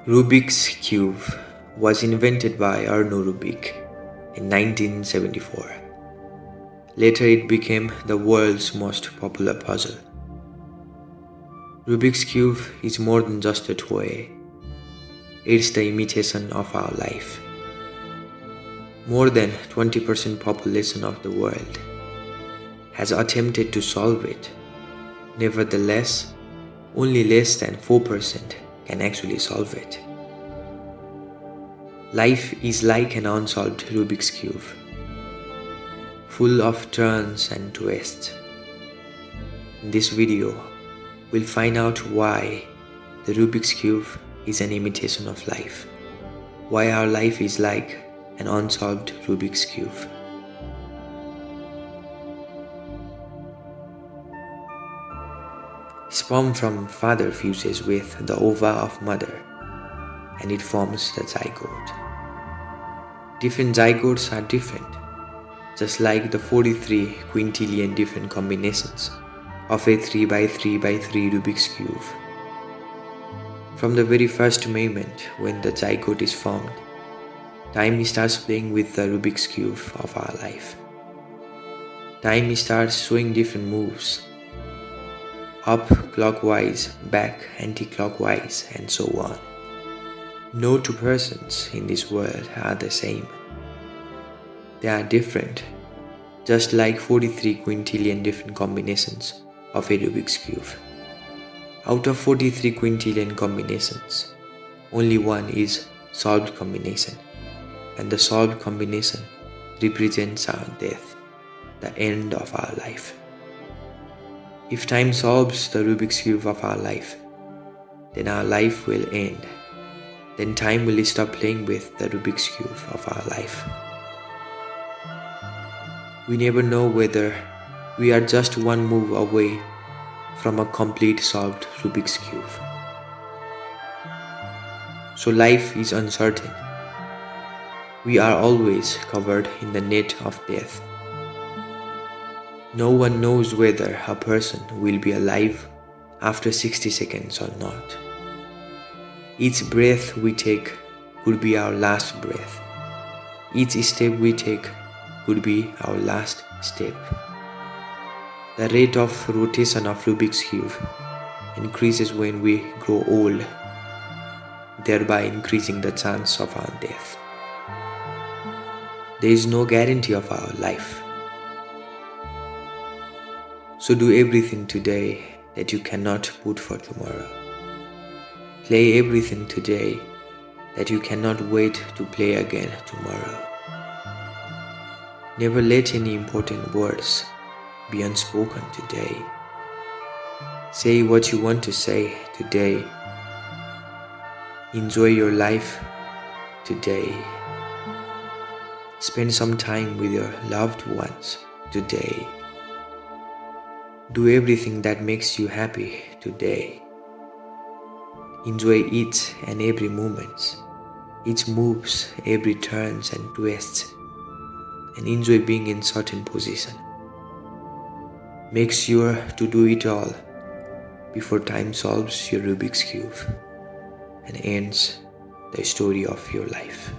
Rubik's Cube was invented by Rubik in 1974. Later it became the world's most popular puzzle. Rubik's Cube is more than just a toy. It's the imitation of our life. More than 20% population of the world has attempted to solve it. Nevertheless, only less than 4% can actually solve it. Life is like an unsolved Rubik's Cube, full of turns and twists. In this video, we'll find out why the Rubik's Cube is an imitation of life, why our life is like an unsolved Rubik's Cube. Sperm from father fuses with the ova of mother, and it forms the zygote. Different zygotes are different, just like the 43 quintillion different combinations of a 3x3x3 Rubik's Cube. From the very first moment when the zygote is formed, time starts playing with the Rubik's Cube of our life. Time starts showing different moves, up clockwise, back anti-clockwise, and so on. No two persons in this world are the same. They are different, just like 43 quintillion different combinations of a Rubik's Cube. Out of 43 quintillion combinations, only one is solved combination, and the solved combination represents our death, the end of our life. If time solves the Rubik's Cube of our life, then our life will end. Then time will stop playing with the Rubik's Cube of our life. We never know whether we are just one move away from a complete solved Rubik's Cube. So life is uncertain. We are always covered in the net of death. No one knows whether a person will be alive after 60 seconds or not. Each breath we take could be our last breath. Each step we take could be our last step. The rate of rotation of Rubik's Cube increases when we grow old, thereby increasing the chance of our death. There is no guarantee of our life. So do everything today that you cannot put for tomorrow. Play everything today that you cannot wait to play again tomorrow. Never let any important words be unspoken today. Say what you want to say today. Enjoy your life today. Spend some time with your loved ones today. Do everything that makes you happy today. Enjoy each and every moment, each moves, every turns and twists, and enjoy being in certain position. Make sure to do it all before time solves your Rubik's Cube and ends the story of your life.